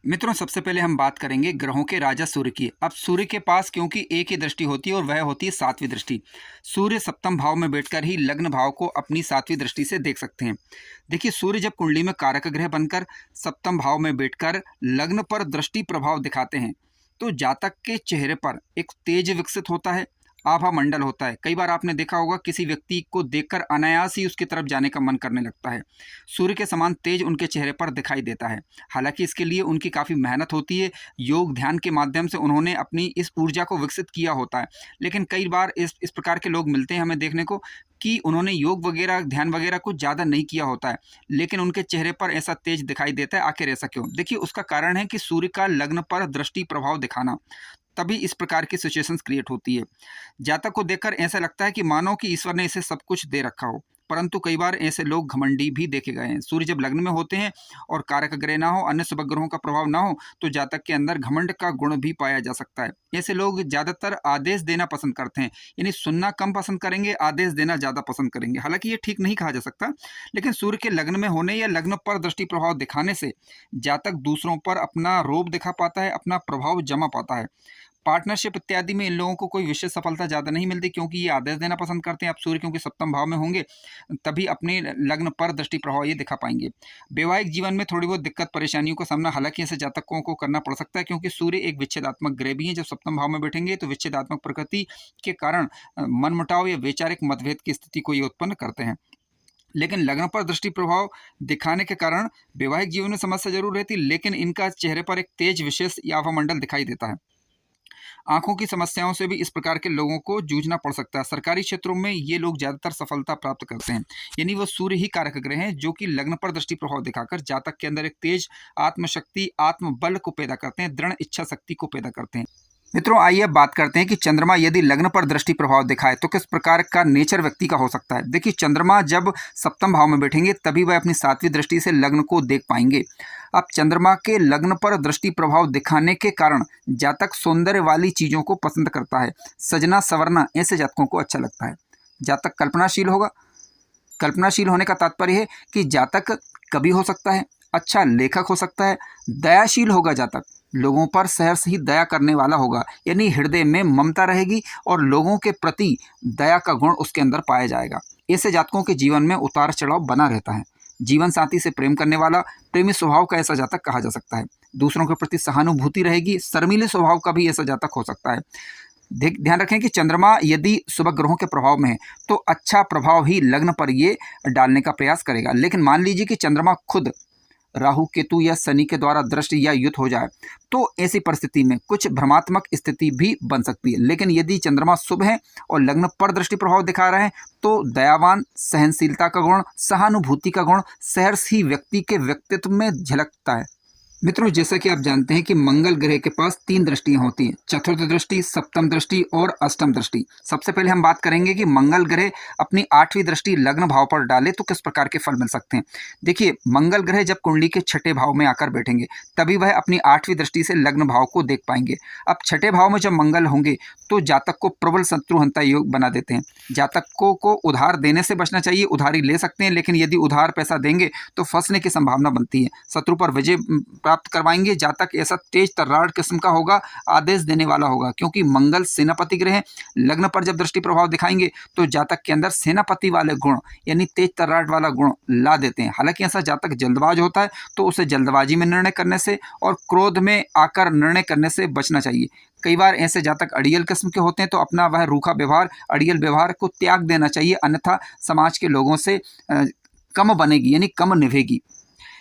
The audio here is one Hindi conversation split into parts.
मित्रों, सबसे पहले हम बात करेंगे ग्रहों के राजा सूर्य की। अब सूर्य के पास क्योंकि एक ही दृष्टि होती है और वह होती है सातवीं दृष्टि। सूर्य सप्तम भाव में बैठकर ही लग्न भाव को अपनी सातवीं दृष्टि से देख सकते हैं। देखिए, सूर्य जब कुंडली में कारक ग्रह बनकर सप्तम भाव में बैठकर लग्न पर दृष्टि प्रभाव दिखाते हैं, तो जातक के चेहरे पर एक तेज विकसित होता है, आभा मंडल होता है। कई बार आपने देखा होगा किसी व्यक्ति को देखकर अनायास ही उसकी तरफ जाने का मन करने लगता है। सूर्य के समान तेज उनके चेहरे पर दिखाई देता है। हालांकि इसके लिए उनकी काफ़ी मेहनत होती है, योग ध्यान के माध्यम से उन्होंने अपनी इस ऊर्जा को विकसित किया होता है। लेकिन कई बार इस प्रकार के लोग मिलते हैं हमें देखने को कि उन्होंने योग वगैरह ध्यान वगैरह कुछ ज़्यादा नहीं किया होता है, लेकिन उनके चेहरे पर ऐसा तेज दिखाई देता है। आखिर ऐसा क्यों? देखिए, उसका कारण है कि सूर्य का लग्न पर दृष्टि प्रभाव दिखाना, तभी इस प्रकार की सिचुएशंस क्रिएट होती है। जातक को देखकर ऐसा लगता है कि मानो कि ईश्वर ने इसे सब कुछ दे रखा हो, परंतु कई बार ऐसे लोग घमंडी भी देखे गए हैं। सूर्य जब लग्न में होते हैं और कारक ग्रह ना हो, अन्य शुभ ग्रहों का प्रभाव ना हो, तो जातक के अंदर घमंड का गुण भी पाया जा सकता है। ऐसे लोग ज़्यादातर आदेश देना पसंद करते हैं, यानी सुनना कम पसंद करेंगे, आदेश देना ज़्यादा पसंद करेंगे। हालांकि ये ठीक नहीं कहा जा सकता, लेकिन सूर्य के लग्न में होने या लग्न पर दृष्टि प्रभाव दिखाने से जातक दूसरों पर अपना रोब दिखा पाता है, अपना प्रभाव जमा पाता है। पार्टनरशिप इत्यादि में इन लोगों को कोई विशेष सफलता ज़्यादा नहीं मिलती, क्योंकि ये आदेश देना पसंद करते हैं। अब सूर्य क्योंकि सप्तम भाव में होंगे, तभी अपने लग्न पर दृष्टि प्रभाव ये दिखा पाएंगे। वैवाहिक जीवन में थोड़ी बहुत दिक्कत परेशानियों का सामना हालांकि ऐसे जातकों को करना पड़ सकता है, क्योंकि सूर्य एक विच्छेदात्मक ग्रह भी है। जब सप्तम भाव में बैठेंगे तो विच्छेदात्मक प्रकृति के कारण मनमुटाव या वैचारिक मतभेद की स्थिति को ये उत्पन्न करते हैं। लेकिन लग्न पर दृष्टि प्रभाव दिखाने के कारण वैवाहिक जीवन में समस्या जरूर रहती, लेकिन इनका चेहरे पर एक तेज विशेष यावा मंडल दिखाई देता है। आंखों की समस्याओं से भी इस प्रकार के लोगों को जूझना पड़ सकता है। सरकारी क्षेत्रों में ये लोग ज़्यादातर सफलता प्राप्त करते हैं, यानी वो सूर्य ही कारक ग्रह हैं जो कि लग्न पर दृष्टि प्रभाव दिखाकर जातक के अंदर एक तेज आत्मशक्ति, आत्मबल को पैदा करते हैं, दृढ़ इच्छा शक्ति को पैदा करते हैं। मित्रों, आइए अब बात करते हैं कि चंद्रमा यदि लग्न पर दृष्टि प्रभाव दिखाए तो किस प्रकार का नेचर व्यक्ति का हो सकता है। देखिए, चंद्रमा जब सप्तम भाव में बैठेंगे तभी वह अपनी सातवीं दृष्टि से लग्न को देख पाएंगे। अब चंद्रमा के लग्न पर दृष्टि प्रभाव दिखाने के कारण जातक सौंदर्य वाली चीज़ों को पसंद करता है, सजना संवरना ऐसे जातकों को अच्छा लगता है। जातक कल्पनाशील होगा। कल्पनाशील होने का तात्पर्य है कि जातक कवि हो सकता है, अच्छा लेखक हो सकता है। दयाशील होगा जातक, लोगों पर सहर्ष ही दया करने वाला होगा, यानी हृदय में ममता रहेगी और लोगों के प्रति दया का गुण उसके अंदर पाया जाएगा। ऐसे जातकों के जीवन में उतार चढ़ाव बना रहता है। जीवन साथी से प्रेम करने वाला, प्रेमी स्वभाव का ऐसा जातक कहा जा सकता है। दूसरों के प्रति सहानुभूति रहेगी, शर्मीले स्वभाव का भी ऐसा जातक हो सकता है। ध्यान रखें कि चंद्रमा यदि शुभ ग्रहों के प्रभाव में है तो अच्छा प्रभाव ही लग्न पर ये डालने का प्रयास करेगा। लेकिन मान लीजिए कि चंद्रमा खुद राहु केतु या शनि के द्वारा दृष्ट या युत हो जाए, तो ऐसी परिस्थिति में कुछ भ्रमात्मक स्थिति भी बन सकती है। लेकिन यदि चंद्रमा शुभ है और लग्न पर दृष्टि प्रभाव दिखा रहे हैं तो दयावान, सहनशीलता का गुण, सहानुभूति का गुण सहर्ष ही व्यक्ति के व्यक्तित्व में झलकता है। मित्रों, जैसा कि आप जानते हैं कि मंगल ग्रह के पास 3 दृष्टियां होती हैं, चतुर्थ दृष्टि, सप्तम दृष्टि और अष्टम दृष्टि। सबसे पहले हम बात करेंगे कि मंगल ग्रह अपनी 8वीं दृष्टि लग्न भाव पर डाले तो किस प्रकार के फल मिल सकते हैं। देखिए, मंगल ग्रह जब कुंडली के छठे भाव में आकर बैठेंगे तभी वह अपनी 8वीं दृष्टि से लग्न भाव को देख पाएंगे। अब छठे भाव में जब मंगल होंगे तो जातक को प्रबल शत्रुहंता योग बना देते हैं। जातकों को उधार देने से बचना चाहिए। उधारी ले सकते हैं, लेकिन यदि उधार पैसा देंगे तो फंसने की संभावना बनती है। शत्रु पर विजय प्राप्त करवाएंगे। जातक ऐसा तेज तर्रार किस्म का होगा, आदेश देने वाला होगा, क्योंकि मंगल सेनापति ग्रह है। लग्न पर जब दृष्टि प्रभाव दिखाएंगे तो जातक के अंदर सेनापति वाले गुण, यानी तेज तर्रार वाला गुण ला देते हैं। हालांकि ऐसा जातक जल्दबाज होता है तो उसे जल्दबाजी में निर्णय करने से और क्रोध में आकर निर्णय करने से बचना चाहिए। कई बार ऐसे जातक अड़ियल किस्म के होते हैं तो अपना वह रूखा व्यवहार, अड़ियल व्यवहार को त्याग देना चाहिए, अन्यथा समाज के लोगों से कम बनेगी, यानी कम निभेगी।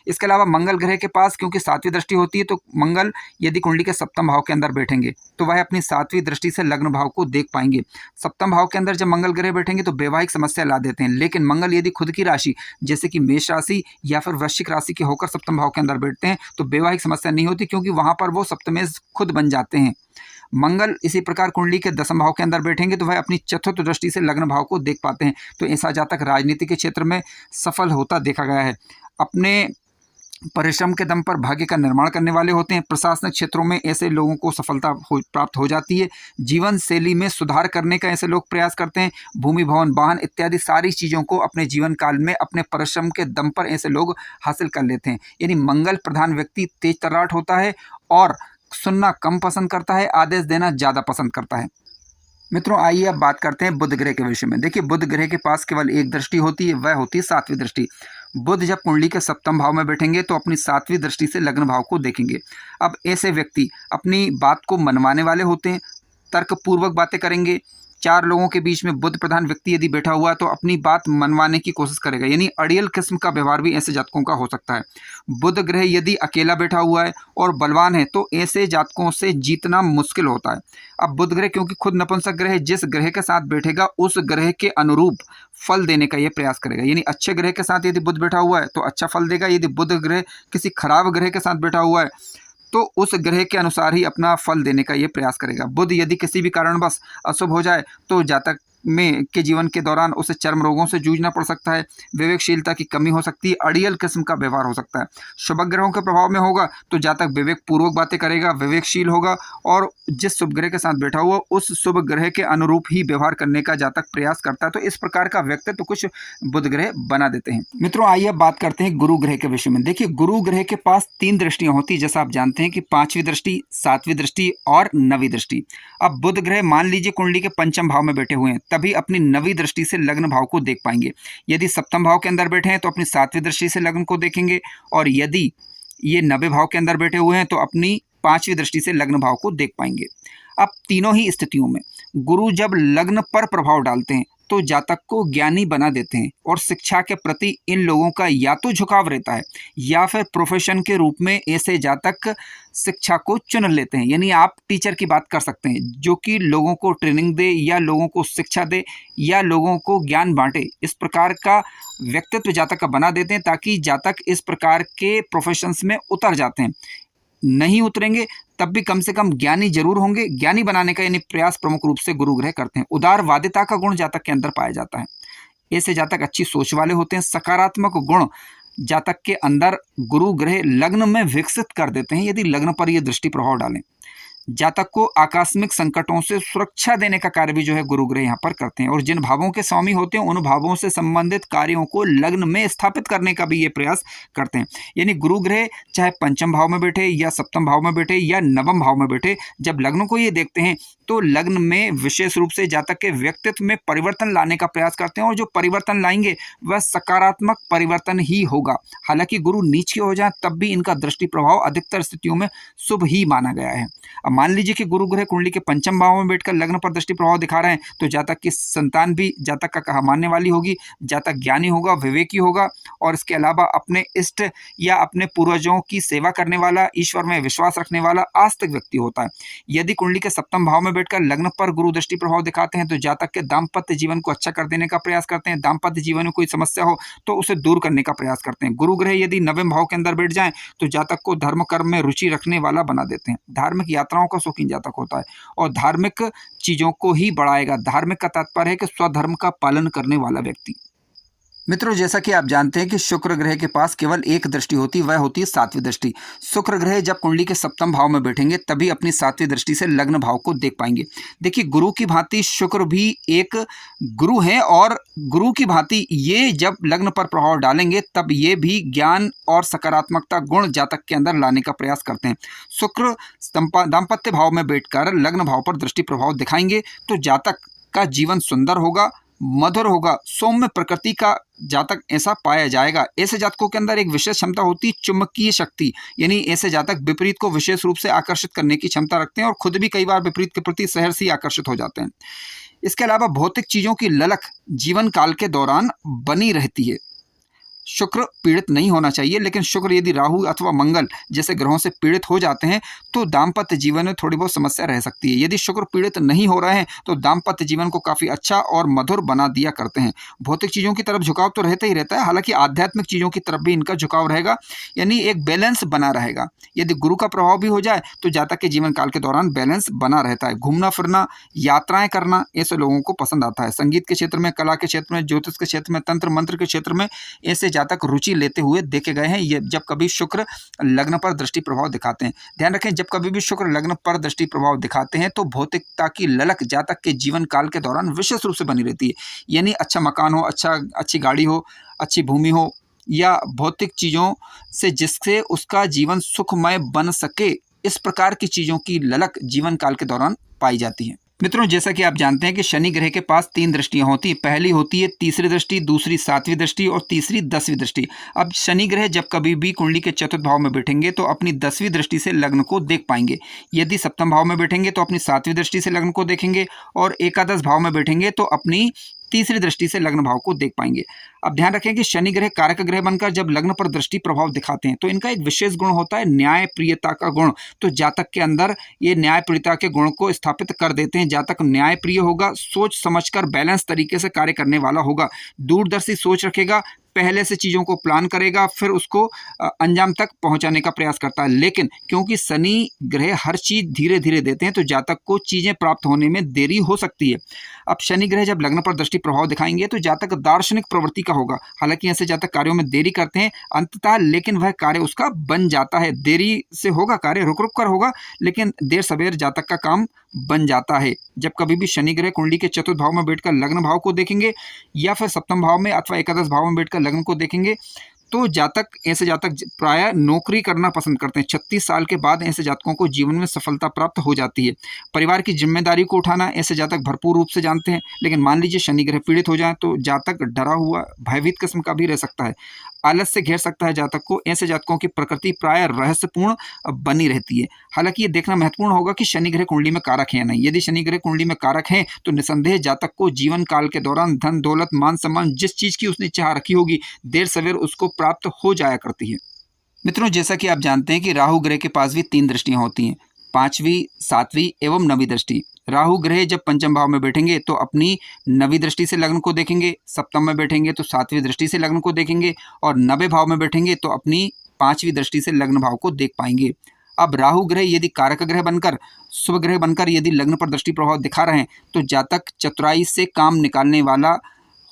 इसके अलावा मंगल ग्रह के पास क्योंकि 7वीं दृष्टि होती है तो मंगल यदि कुंडली के सप्तम भाव के अंदर बैठेंगे तो वह अपनी 7वीं दृष्टि से लग्न भाव को देख पाएंगे। सप्तम भाव के अंदर जब मंगल ग्रह बैठेंगे तो वैवाहिक समस्या ला देते हैं, लेकिन मंगल यदि खुद की राशि जैसे कि मेष राशि या फिर वृश्चिक राशि के होकर सप्तम भाव के अंदर बैठते हैं तो वैवाहिक समस्या नहीं होती, क्योंकि वहां पर वो सप्तमेश खुद बन जाते हैं। मंगल इसी प्रकार कुंडली के दसम भाव के अंदर बैठेंगे तो वह अपनी चतुर्थ दृष्टि से लग्न भाव को देख पाते हैं। तो ऐसा जातक राजनीति के क्षेत्र में सफल होता देखा गया है। अपने परिश्रम के दम पर भाग्य का निर्माण करने वाले होते हैं। प्रशासनिक क्षेत्रों में ऐसे लोगों को सफलता प्राप्त हो जाती है। जीवन शैली में सुधार करने का ऐसे लोग प्रयास करते हैं। भूमि, भवन, वाहन इत्यादि सारी चीज़ों को अपने जीवन काल में अपने परिश्रम के दम पर ऐसे लोग हासिल कर लेते हैं। यानी मंगल प्रधान व्यक्ति तेज तर्राट होता है और सुनना कम पसंद करता है, आदेश देना ज़्यादा पसंद करता है। मित्रों, आइए अब बात करते हैं बुध ग्रह के विषय में। देखिए, बुध ग्रह के पास केवल एक दृष्टि होती है, वह होती है 7वीं दृष्टि। बुध जब कुंडली के सप्तम भाव में बैठेंगे तो अपनी 7वीं दृष्टि से लग्न भाव को देखेंगे। अब ऐसे व्यक्ति अपनी बात को मनवाने वाले होते हैं, तर्कपूर्वक बातें करेंगे। 4 लोगों के बीच में बुध प्रधान व्यक्ति यदि बैठा हुआ है तो अपनी बात मनवाने की कोशिश करेगा, यानी अड़ियल किस्म का व्यवहार भी ऐसे जातकों का हो सकता है। बुध ग्रह यदि अकेला बैठा हुआ है और बलवान है तो ऐसे जातकों से जीतना मुश्किल होता है। अब बुध ग्रह क्योंकि खुद नपुंसक ग्रह है, जिस ग्रह के साथ बैठेगा उस ग्रह के अनुरूप फल देने का यह प्रयास करेगा। यानी अच्छे ग्रह के साथ यदि बुध बैठा हुआ है तो अच्छा फल देगा, यदि बुध ग्रह किसी खराब ग्रह के साथ बैठा हुआ है तो उस ग्रह के अनुसार ही अपना फल देने का ये प्रयास करेगा। बुध यदि किसी भी कारणवश अशुभ हो जाए तो जातक में के जीवन के दौरान उसे चर्म रोगों से जूझना पड़ सकता है, विवेकशीलता की कमी हो सकती है, अड़ियल किस्म का व्यवहार हो सकता है। शुभ ग्रहों के प्रभाव में होगा तो जातक विवेक पूर्वक बातें करेगा, विवेकशील होगा और जिस शुभ ग्रह के साथ बैठा हुआ उस शुभ ग्रह के अनुरूप ही व्यवहार करने का जातक प्रयास करता है। तो इस प्रकार का व्यक्तित्व कुछ बुध ग्रह बना देते हैं। मित्रों, आइए अब बात करते हैं गुरु ग्रह के विषय में। देखिए, गुरु ग्रह के पास 3 दृष्टियां होती है, जैसा आप जानते हैं कि 5वीं दृष्टि, 7वीं दृष्टि और 9वीं दृष्टि। अब बुध ग्रह मान लीजिए कुंडली के पंचम भाव में बैठे हुए हैं, तभी अपनी 9वीं दृष्टि से लग्न भाव को देख पाएंगे। यदि सप्तम भाव के अंदर बैठे हैं तो अपनी 7वीं दृष्टि से लग्न को देखेंगे, और यदि ये 9वें भाव के अंदर बैठे हुए हैं तो अपनी 5वीं दृष्टि से लग्न भाव को देख पाएंगे। अब तीनों ही स्थितियों में गुरु जब लग्न पर प्रभाव डालते हैं तो जातक को ज्ञानी बना देते हैं, और शिक्षा के प्रति इन लोगों का या तो झुकाव रहता है या फिर प्रोफेशन के रूप में ऐसे जातक शिक्षा को चुन लेते हैं। यानी आप टीचर की बात कर सकते हैं, जो कि लोगों को ट्रेनिंग दे या लोगों को शिक्षा दे या लोगों को ज्ञान बांटे। इस प्रकार का व्यक्तित्व जातक का बना देते हैं ताकि जातक इस प्रकार के प्रोफेशंस में उतर जाते हैं। नहीं उतरेंगे तब भी कम से कम ज्ञानी जरूर होंगे। ज्ञानी बनाने का यानी प्रयास प्रमुख रूप से गुरु ग्रह करते हैं। उदारवादिता का गुण जातक के अंदर पाया जाता है। ऐसे जातक अच्छी सोच वाले होते हैं। सकारात्मक गुण जातक के अंदर गुरु ग्रह लग्न में विकसित कर देते हैं यदि लग्न पर यह दृष्टि प्रभाव डालें। जातक को आकस्मिक संकटों से सुरक्षा देने का कार्य भी जो है गुरु ग्रह यहाँ पर करते हैं, और जिन भावों के स्वामी होते हैं उन भावों से संबंधित कार्यों को लग्न में स्थापित करने का भी ये प्रयास करते हैं। यानी गुरु ग्रह चाहे पंचम भाव में बैठे या सप्तम भाव में बैठे या नवम भाव में बैठे, जब लग्न को ये देखते हैं तो लग्न में विशेष रूप से जातक के व्यक्तित्व में परिवर्तन लाने का प्रयास करते हैं, और जो परिवर्तन लाएंगे वह सकारात्मक परिवर्तन ही होगा। हालांकि गुरु नीचे हो जाए तब भी इनका दृष्टि प्रभाव अधिकतर स्थितियों में शुभ ही माना गया है। अब मान लीजिए कि गुरु ग्रह कुंडली के पंचम भाव में बैठकर लग्न पर दृष्टि प्रभाव दिखा रहे हैं तो जातक की संतान भी जातक का कहा मानने वाली होगी, जातक ज्ञानी होगा, विवेकी होगा, और इसके अलावा अपने इष्ट या अपने पूर्वजों की सेवा करने वाला, ईश्वर में विश्वास रखने वाला आस्तिक व्यक्ति होता है। यदि कुंडली के सप्तम भाव में बैठकर लग्न पर गुरु दृष्टि प्रभाव दिखाते हैं तो जातक के दाम्पत्य जीवन को अच्छा कर देने का प्रयास करते हैं। दाम्पत्य जीवन में कोई समस्या हो तो उसे दूर करने का प्रयास करते हैं। गुरु ग्रह यदि नवम भाव के अंदर बैठ जाएं तो जातक को धर्म कर्म में रुचि रखने वाला बना देते हैं। धार्मिक यात्राओं का शौकीन जातक होता है और धार्मिक चीजों को ही बढ़ाएगा। धार्मिक का तात्पर्य है कि स्वधर्म का पालन करने वाला व्यक्ति। मित्रों, जैसा कि आप जानते हैं कि शुक्र ग्रह के पास केवल एक दृष्टि होती है, वह होती है 7वीं दृष्टि। शुक्र ग्रह जब कुंडली के सप्तम भाव में बैठेंगे तभी अपनी 7वीं दृष्टि से लग्न भाव को देख पाएंगे। देखिए, गुरु की भांति शुक्र भी एक गुरु है, और गुरु की भांति ये जब लग्न पर प्रभाव डालेंगे तब ये भी ज्ञान और सकारात्मकता गुण जातक के अंदर लाने का प्रयास करते हैं। शुक्र दाम्पत्य भाव में बैठकर लग्न भाव पर दृष्टि प्रभाव दिखाएंगे तो जातक का जीवन सुंदर होगा, मधुर होगा, सौम्य प्रकृति का जातक ऐसा पाया जाएगा। ऐसे जातकों के अंदर एक विशेष क्षमता होती है चुंबकीय शक्ति, यानी ऐसे जातक विपरीत को विशेष रूप से आकर्षित करने की क्षमता रखते हैं और खुद भी कई बार विपरीत के प्रति सहर्ष ही आकर्षित हो जाते हैं। इसके अलावा भौतिक चीजों की ललक जीवन काल के दौरान बनी रहती है। शुक्र पीड़ित नहीं होना चाहिए, लेकिन शुक्र यदि राहु अथवा मंगल जैसे ग्रहों से पीड़ित हो जाते हैं तो दाम्पत्य जीवन में थोड़ी बहुत समस्या रह सकती है। यदि शुक्र पीड़ित नहीं हो रहे हैं तो दाम्पत्य जीवन को काफ़ी अच्छा और मधुर बना दिया करते हैं। भौतिक चीज़ों की तरफ झुकाव तो रहता ही रहता है, हालांकि आध्यात्मिक चीज़ों की तरफ भी इनका झुकाव रहेगा, यानी एक बैलेंस बना रहेगा। यदि गुरु का प्रभाव भी हो जाए तो जातक के जीवन काल के दौरान बैलेंस बना रहता है। घूमना फिरना, यात्राएं करना ऐसे लोगों को पसंद आता है। संगीत के क्षेत्र में, कला के क्षेत्र में, ज्योतिष के क्षेत्र में, तंत्र मंत्र के क्षेत्र में ऐसे जातक रुचि लेते हुए देखे गए हैं ये जब कभी शुक्र लग्न पर दृष्टि प्रभाव दिखाते हैं। ध्यान रखें, जब कभी भी शुक्र लग्न पर दृष्टि प्रभाव दिखाते हैं तो भौतिकता की ललक जातक के जीवन काल के दौरान विशेष रूप से बनी रहती है। यानी अच्छा मकान हो, अच्छी गाड़ी हो, अच्छी भूमि हो या भौतिक चीज़ों से जिससे उसका जीवन सुखमय बन सके, इस प्रकार की चीज़ों की ललक जीवन काल के दौरान पाई जाती है। मित्रों, जैसा कि आप जानते हैं कि शनि ग्रह के पास 3 दृष्टियां होती हैं। पहली होती है तीसरी दृष्टि, दूसरी 7वीं दृष्टि और तीसरी 10वीं दृष्टि। अब शनि ग्रह जब कभी भी कुंडली के चतुर्थ भाव में बैठेंगे तो अपनी 10वीं दृष्टि से लग्न को देख पाएंगे। यदि सप्तम भाव में बैठेंगे तो अपनी 7वीं दृष्टि से लग्न को देखेंगे और एकादश भाव में बैठेंगे तो अपनी तीसरी दृष्टि से लग्न भाव को देख पाएंगे। अब ध्यान रखें कि शनि ग्रह कारक ग्रह बनकर जब लग्न पर दृष्टि प्रभाव दिखाते हैं तो इनका एक विशेष गुण होता है न्याय प्रियता का गुण। तो जातक के अंदर ये न्याय प्रियता के गुण को स्थापित कर देते हैं। जातक न्याय प्रिय होगा, सोच समझकर बैलेंस तरीके से कार्य करने वाला होगा, दूरदर्शी सोच रखेगा, पहले से चीज़ों को प्लान करेगा, फिर उसको अंजाम तक पहुंचाने का प्रयास करता है। लेकिन क्योंकि शनि ग्रह हर चीज़ धीरे धीरे देते हैं तो जातक को चीज़ें प्राप्त होने में देरी हो सकती है। अब शनि ग्रह जब लग्न पर दृष्टि प्रभाव दिखाएंगे तो जातक दार्शनिक प्रवृत्ति का होगा। हालांकि ऐसे जातक कार्यों में देरी करते हैं अंततः, लेकिन वह कार्य उसका बन जाता है। देरी से होगा कार्य, रुक रुक कर होगा, लेकिन देर सवेर जातक का काम बन जाता है। जब कभी भी शनि ग्रह कुंडली के चतुर्थ भाव में बैठकर लग्न भाव को देखेंगे या फिर सप्तम भाव में अथवा एकादश भाव में बैठकर लग्न को देखेंगे तो ऐसे जातक प्रायः नौकरी करना पसंद करते हैं। 36 साल के बाद ऐसे जातकों को जीवन में सफलता प्राप्त हो जाती है। परिवार की जिम्मेदारी को उठाना ऐसे जातक भरपूर रूप से जानते हैं। लेकिन मान लीजिए शनि ग्रह पीड़ित हो जाए तो जातक डरा हुआ, भयभीत किस्म का भी रह सकता है, आलस से घेर सकता है जातक को। ऐसे जातकों की प्रकृति प्राय रहस्यपूर्ण बनी रहती है। हालांकि ये देखना महत्वपूर्ण होगा कि शनि ग्रह कुंडली में कारक है या नहीं। यदि शनि ग्रह कुंडली में कारक है तो निसंदेह जातक को जीवन काल के दौरान धन दौलत मान सम्मान जिस चीज़ की उसने चाह रखी होगी देर सवेर उसको प्राप्त हो जाया करती है। मित्रों, जैसा कि आप जानते हैं कि राहु ग्रह के पास भी 3 दृष्टियां होती हैं, 5वीं, 7वीं एवं 9वीं दृष्टि। राहु ग्रह जब पंचम भाव में बैठेंगे तो अपनी 9वीं दृष्टि से लग्न को देखेंगे, सप्तम में बैठेंगे तो 7वीं दृष्टि से लग्न को देखेंगे और 9वें भाव में बैठेंगे तो अपनी 5वीं दृष्टि से लग्न भाव को देख पाएंगे। अब राहु ग्रह यदि कारक ग्रह बनकर, शुभ ग्रह बनकर यदि लग्न पर दृष्टि प्रभाव दिखा रहे हैं तो जातक चतुराई से काम निकालने वाला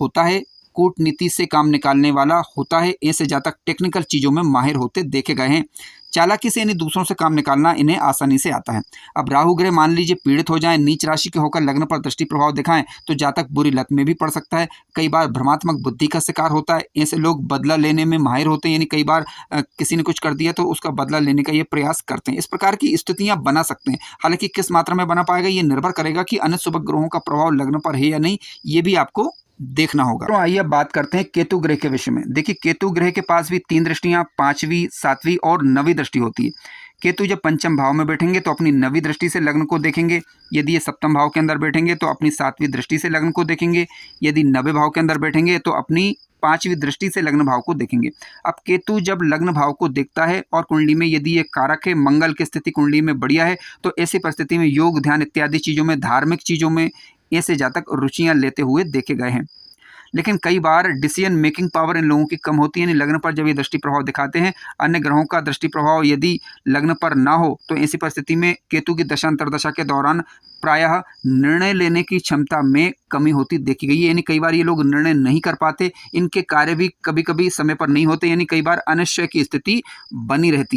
होता है, कूटनीति से काम निकालने वाला होता है। ऐसे जातक टेक्निकल चीज़ों में माहिर होते देखे गए हैं। चालाकी से यानी दूसरों से काम निकालना इन्हें आसानी से आता है। अब राहु ग्रह मान लीजिए पीड़ित हो जाएं, नीच राशि के होकर लग्न पर दृष्टि प्रभाव दिखाएं तो जातक बुरी लत में भी पड़ सकता है। कई बार भ्रमात्मक बुद्धि का शिकार होता है। ऐसे लोग बदला लेने में माहिर होते हैं, यानी कई बार किसी ने कुछ कर दिया तो उसका बदला लेने का ये प्रयास करते हैं। इस प्रकार की स्थितियां बना सकते हैं। हालांकि किस मात्रा में बना पाएगा ये निर्भर करेगा कि अन्य शुभ ग्रहों का प्रभाव लग्न पर है या नहीं, ये भी आपको देखना होगा। तो आइए अब बात करते हैं केतु ग्रह के विषय में। देखिए, केतु ग्रह के पास भी 3 दृष्टियां, 5वीं, 7वीं और 9वीं दृष्टि होती है। केतु जब पंचम भाव में बैठेंगे तो अपनी 9वीं दृष्टि से लग्न को देखेंगे। यदि ये सप्तम भाव के अंदर बैठेंगे तो अपनी 7वीं दृष्टि से लग्न को देखेंगे। यदि 9वें भाव के अंदर बैठेंगे तो अपनी 5वीं दृष्टि से लग्न भाव को देखेंगे। अब केतु जब लग्न भाव को देखता है और कुंडली में यदि ये कारक है, मंगल की स्थिति कुंडली में बढ़िया है, तो ऐसी परिस्थिति में योग, ध्यान इत्यादि चीज़ों में, धार्मिक चीज़ों में ऐसे जातक रुचियाँ लेते हुए देखे गए हैं। लेकिन कई बार डिसीजन मेकिंग पावर इन लोगों की कम होती है। यानी लग्न पर जब ये दृष्टि प्रभाव दिखाते हैं, अन्य ग्रहों का दृष्टि प्रभाव यदि लग्न पर ना हो तो ऐसी परिस्थिति में केतु की दशा अंतर्दशा के दौरान प्रायः निर्णय लेने की क्षमता में कमी होती देखी गई है। यानी कई बार ये लोग निर्णय नहीं कर पाते, इनके कार्य भी कभी कभी समय पर नहीं होते, यानी कई बार अनिश्चय की स्थिति बनी रहती है।